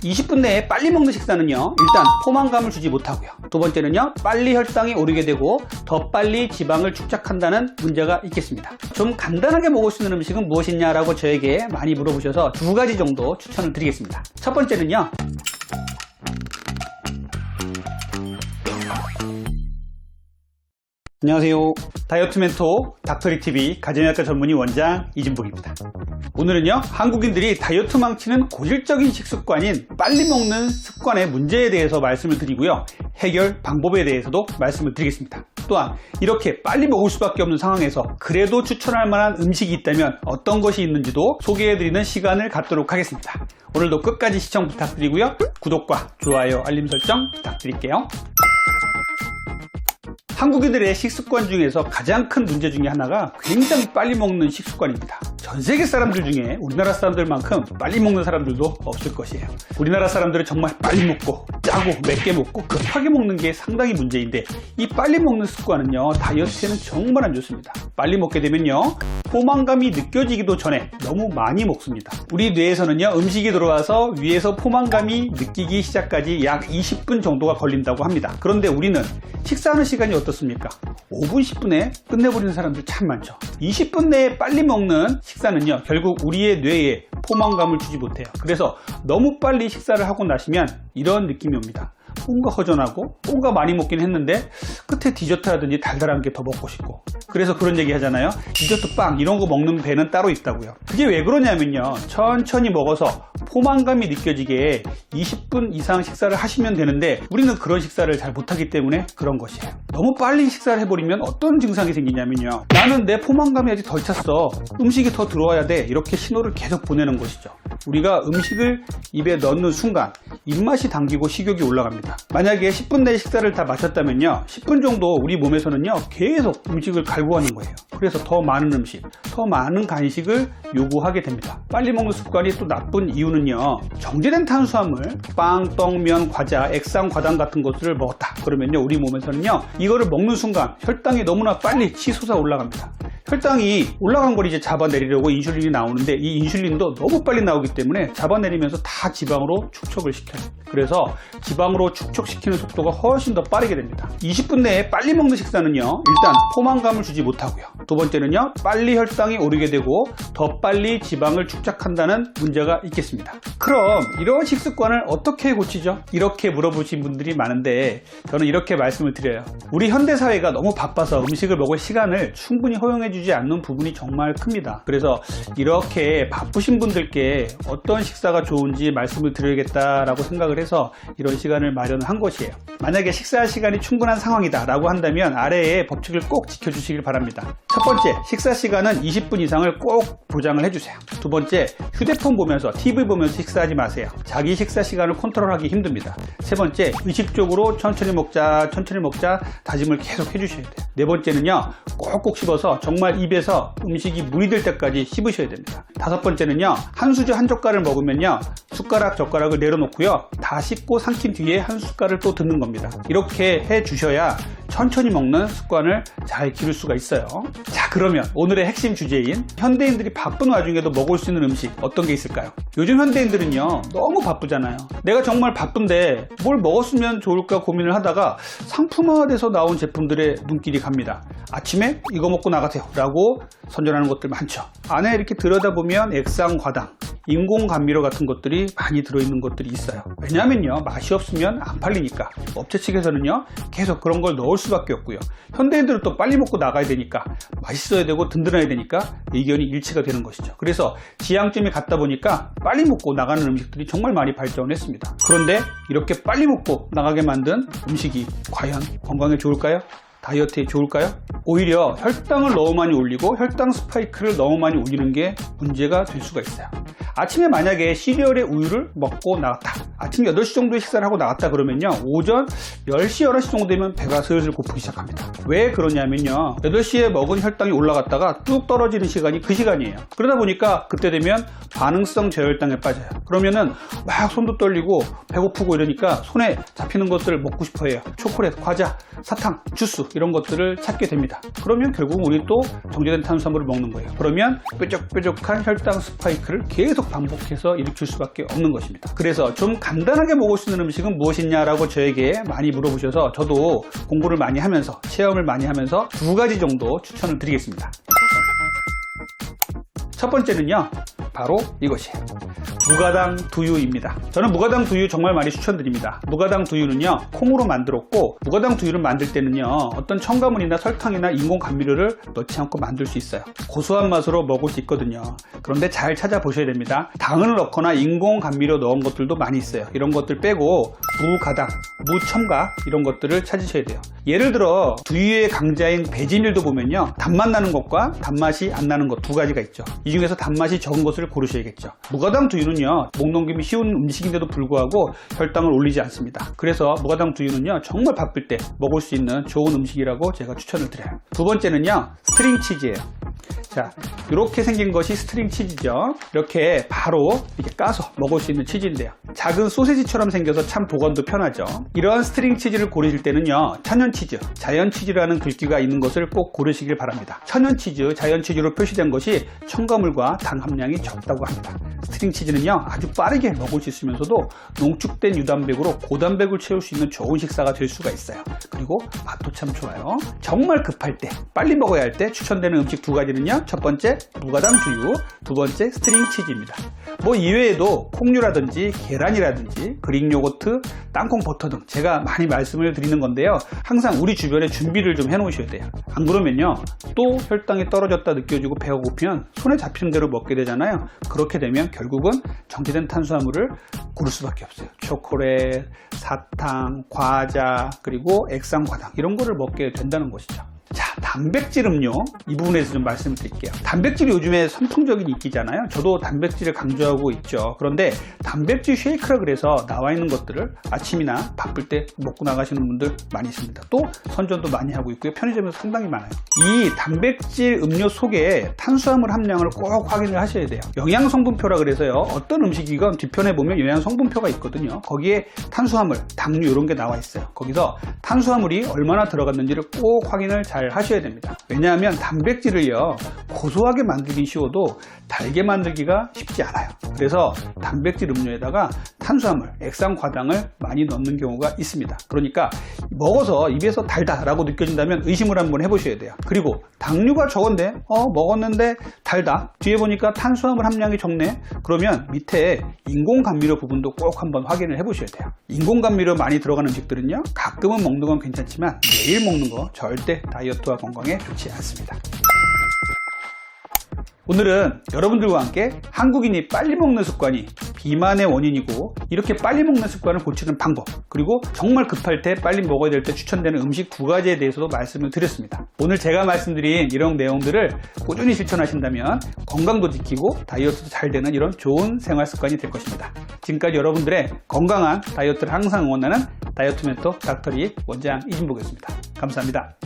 20분 내에 빨리 먹는 식사는요, 일단 포만감을 주지 못하고요. 두 번째는요, 빨리 혈당이 오르게 되고 더 빨리 지방을 축적한다는 문제가 있겠습니다. 좀 간단하게 먹을 수 있는 음식은 무엇이냐라고 저에게 많이 물어보셔서 두 가지 정도 추천을 드리겠습니다. 첫 번째는요, 안녕하세요. 다이어트 멘토 닥터리TV 가정의학과 전문의 원장 이진복입니다. 오늘은요, 한국인들이 다이어트 망치는 고질적인 식습관인 빨리 먹는 습관의 문제에 대해서 말씀을 드리고요, 해결 방법에 대해서도 말씀을 드리겠습니다. 또한 이렇게 빨리 먹을 수밖에 없는 상황에서 그래도 추천할 만한 음식이 있다면 어떤 것이 있는지도 소개해드리는 시간을 갖도록 하겠습니다. 오늘도 끝까지 시청 부탁드리고요, 구독과 좋아요, 알림 설정 부탁드릴게요. 한국인들의 식습관 중에서 가장 큰 문제 중에 하나가 굉장히 빨리 먹는 식습관입니다. 전 세계 사람들 중에 우리나라 사람들만큼 빨리 먹는 사람들도 없을 것이에요. 우리나라 사람들은 정말 빨리 먹고 짜고 맵게 먹고 급하게 먹는 게 상당히 문제인데, 이 빨리 먹는 습관은요, 다이어트에는 정말 안 좋습니다. 빨리 먹게 되면요, 포만감이 느껴지기도 전에 너무 많이 먹습니다. 우리 뇌에서는요, 음식이 들어와서 위에서 포만감이 느끼기 시작까지 약 20분 정도가 걸린다고 합니다. 그런데 우리는 식사하는 시간이 어떻습니까? 5분, 10분에 끝내버리는 사람들 참 많죠. 20분 내에 빨리 먹는 식사는요, 결국 우리의 뇌에 포만감을 주지 못해요. 그래서 너무 빨리 식사를 하고 나시면 이런 느낌이 옵니다. 뭔가 허전하고 뭔가 많이 먹긴 했는데 끝에 디저트라든지 달달한 게 더 먹고 싶고, 그래서 그런 얘기 하잖아요. 디저트 빵 이런 거 먹는 배는 따로 있다고요. 그게 왜 그러냐면요, 천천히 먹어서 포만감이 느껴지게 20분 이상 식사를 하시면 되는데 우리는 그런 식사를 잘 못하기 때문에 그런 것이에요. 너무 빨리 식사를 해버리면 어떤 증상이 생기냐면요, 나는 내 포만감이 아직 덜 찼어, 음식이 더 들어와야 돼, 이렇게 신호를 계속 보내는 것이죠. 우리가 음식을 입에 넣는 순간 입맛이 당기고 식욕이 올라갑니다. 만약에 10분 내에 식사를 다 마쳤다면요, 10분 정도 우리 몸에서는요, 계속 음식을 갈고 가는 거예요. 그래서 더 많은 음식, 더 많은 간식을 요구하게 됩니다. 빨리 먹는 습관이 또 나쁜 이유는요, 정제된 탄수화물, 빵, 떡, 면, 과자, 액상, 과당 같은 것들을 먹었다 그러면요, 우리 몸에서는요, 이거를 먹는 순간 혈당이 너무나 빨리 치솟아 올라갑니다. 혈당이 올라간 걸 이제 잡아내리려고 인슐린이 나오는데, 이 인슐린도 너무 빨리 나오기 때문에 잡아내리면서 다 지방으로 축적을 시켜요. 그래서 지방으로 축적시키는 속도가 훨씬 더 빠르게 됩니다. 20분 내에 빨리 먹는 식사는요, 일단 포만감을 주지 못하고요, 두 번째는요, 빨리 혈당이 오르게 되고 더 빨리 지방을 축적한다는 문제가 있겠습니다. 그럼 이런 식습관을 어떻게 고치죠? 이렇게 물어보신 분들이 많은데, 저는 이렇게 말씀을 드려요. 우리 현대사회가 너무 바빠서 음식을 먹을 시간을 충분히 허용해주지 않는 부분이 정말 큽니다. 그래서 이렇게 바쁘신 분들께 어떤 식사가 좋은지 말씀을 드려야겠다라고 생각을 해서 이런 시간을 마련한 것이에요. 만약에 식사할 시간이 충분한 상황이다 라고 한다면 아래의 법칙을 꼭 지켜주시길 바랍니다. 첫 번째, 식사 시간은 20분 이상을 꼭 보장을 해주세요. 두 번째, 휴대폰 보면서 TV 보면서 식사하지 마세요. 자기 식사 시간을 컨트롤하기 힘듭니다. 세 번째, 의식적으로 천천히 먹자 다짐을 계속 해주셔야 돼요. 네 번째는요, 꼭꼭 씹어서 정말 입에서 음식이 물이 될 때까지 씹으셔야 됩니다. 다섯 번째는요, 한 수저 한 젓갈을 먹으면요, 숟가락 젓가락을 내려놓고요, 다 씹고 삼킨 뒤에 한 숟갈을 또 듣는 겁니다. 이렇게 해 주셔야 천천히 먹는 습관을 잘 기를 수가 있어요. 자, 그러면 오늘의 핵심 주제인 현대인들이 바쁜 와중에도 먹을 수 있는 음식 어떤 게 있을까요? 요즘 현대인들은요, 너무 바쁘잖아요. 내가 정말 바쁜데 뭘 먹었으면 좋을까 고민을 하다가 상품화돼서 나온 제품들의 눈길이 갑니다. 아침에 이거 먹고 나가세요 라고 선전하는 것들 많죠. 안에 이렇게 들여다보면 액상, 과당, 인공 감미료 같은 것들이 많이 들어있는 것들이 있어요. 왜냐하면요, 맛이 없으면 안 팔리니까 업체 측에서는요, 계속 그런 걸 넣을 수밖에 없고요, 현대인들은 또 빨리 먹고 나가야 되니까 맛있어야 되고 든든해야 되니까 의견이 일치가 되는 것이죠. 그래서 지향점이 같다 보니까 빨리 먹고 나가는 음식들이 정말 많이 발전을 했습니다. 그런데 이렇게 빨리 먹고 나가게 만든 음식이 과연 건강에 좋을까요? 다이어트에 좋을까요? 오히려 혈당을 너무 많이 올리고 혈당 스파이크를 너무 많이 올리는 게 문제가 될 수가 있어요. 아침에 만약에 시리얼에 우유를 먹고 나갔다, 아침 8시 정도에 식사를 하고 나갔다 그러면요, 오전 10시, 11시 정도 되면 배가 슬슬 고프기 시작합니다. 왜 그러냐면요, 8시에 먹은 혈당이 올라갔다가 뚝 떨어지는 시간이 그 시간이에요. 그러다 보니까 그때 되면 반응성 저혈당에 빠져요. 그러면은 막 손도 떨리고 배고프고 이러니까 손에 잡히는 것들을 먹고 싶어 해요. 초콜릿, 과자, 사탕, 주스 이런 것들을 찾게 됩니다. 그러면 결국 우리 또 정제된 탄수화물을 먹는 거예요. 그러면 뾰족뾰족한 혈당 스파이크를 계속 계속 반복해서 일으킬 수밖에 없는 것입니다. 그래서 좀 간단하게 먹을 수 있는 음식은 무엇이냐라고 저에게 많이 물어보셔서 저도 공부를 많이 하면서 체험을 많이 하면서 2가지 정도 추천을 드리겠습니다. 첫 번째는요, 바로 이것이에요. 무가당 두유입니다. 저는 무가당 두유 정말 많이 추천드립니다. 무가당 두유는요, 콩으로 만들었고, 무가당 두유를 만들 때는요, 어떤 첨가물이나 설탕이나 인공 감미료를 넣지 않고 만들 수 있어요. 고소한 맛으로 먹을 수 있거든요. 그런데 잘 찾아보셔야 됩니다. 당을 넣거나 인공 감미료 넣은 것들도 많이 있어요. 이런 것들 빼고 무가당, 무첨가 이런 것들을 찾으셔야 돼요. 예를 들어 두유의 강자인 배지밀도 보면요, 단맛 나는 것과 단맛이 안 나는 것 2가지가 있죠. 이 중에서 단맛이 적은 것을 고르셔야겠죠. 무가당 두유는요, 목 넘김이 쉬운 음식인데도 불구하고 혈당을 올리지 않습니다. 그래서 무가당 두유는요, 정말 바쁠 때 먹을 수 있는 좋은 음식이라고 제가 추천을 드려요. 두 번째는요, 스트링 치즈예요. 자, 이렇게 생긴 것이 스트링 치즈죠. 이렇게 바로 이렇게 까서 먹을 수 있는 치즈인데요, 작은 소세지처럼 생겨서 참 보관도 편하죠. 이러한 스트링 치즈를 고르실 때는요, 천연 치즈, 자연 치즈라는 글귀가 있는 것을 꼭 고르시길 바랍니다. 천연 치즈, 자연 치즈로 표시된 것이 첨가물과 당 함량이 적다고 합니다. 스트링 치즈는요, 아주 빠르게 먹을 수 있으면서도 농축된 유단백으로 고단백을 채울 수 있는 좋은 식사가 될 수가 있어요. 그리고 맛도 참 좋아요. 정말 급할 때, 빨리 먹어야 할 때 추천되는 음식 2가지는요, 첫 번째 무가당 두유, 두 번째 스트링 치즈입니다. 뭐 이외에도 콩류라든지 계란이라든지 그릭 요거트, 땅콩 버터 등 제가 많이 말씀을 드리는 건데요, 항상 우리 주변에 준비를 좀 해 놓으셔야 돼요. 안 그러면요, 또 혈당이 떨어졌다 느껴지고 배가 고프면 손에 잡히는 대로 먹게 되잖아요. 그렇게 되면 결국은 정제된 탄수화물을 고를 수밖에 없어요. 초콜릿, 사탕, 과자, 그리고 액상과당 이런 거를 먹게 된다는 것이죠. 자, 단백질 음료 이 부분에서 좀 말씀을 드릴게요. 단백질이 요즘에 선풍적인 인기잖아요. 저도 단백질을 강조하고 있죠. 그런데 단백질 쉐이크라 그래서 나와 있는 것들을 아침이나 바쁠 때 먹고 나가시는 분들 많이 있습니다. 또 선전도 많이 하고 있고요. 편의점에서 상당히 많아요. 이 단백질 음료 속에 탄수화물 함량을 꼭 확인을 하셔야 돼요. 영양 성분표라 그래서요, 어떤 음식이건 뒤편에 보면 영양 성분표가 있거든요. 거기에 탄수화물, 당류 이런 게 나와 있어요. 거기서 탄수화물이 얼마나 들어갔는지를 꼭 확인을 잘 하셔야 됩니다. 왜냐하면 단백질을요, 고소하게 만들기 쉬워도 달게 만들기가 쉽지 않아요. 그래서 단백질 음료에다가 탄수화물, 액상과당을 많이 넣는 경우가 있습니다. 그러니까 먹어서 입에서 달다라고 느껴진다면 의심을 한번 해보셔야 돼요. 그리고 당류가 적은데 먹었는데 달다, 뒤에 보니까 탄수화물 함량이 적네, 그러면 밑에 인공 감미료 부분도 꼭 한번 확인을 해보셔야 돼요. 인공 감미료 많이 들어가는 음식들은요, 가끔은 먹는 건 괜찮지만 매일 먹는 거 절대 다이어트와 건강에 좋지 않습니다. 오늘은 여러분들과 함께 한국인이 빨리 먹는 습관이 비만의 원인이고, 이렇게 빨리 먹는 습관을 고치는 방법, 그리고 정말 급할 때 빨리 먹어야 될 때 추천되는 음식 2가지에 대해서도 말씀을 드렸습니다. 오늘 제가 말씀드린 이런 내용들을 꾸준히 실천하신다면 건강도 지키고 다이어트도 잘 되는 이런 좋은 생활 습관이 될 것입니다. 지금까지 여러분들의 건강한 다이어트를 항상 응원하는 다이어트 멘토 닥터리 원장 이진복이었습니다. 감사합니다.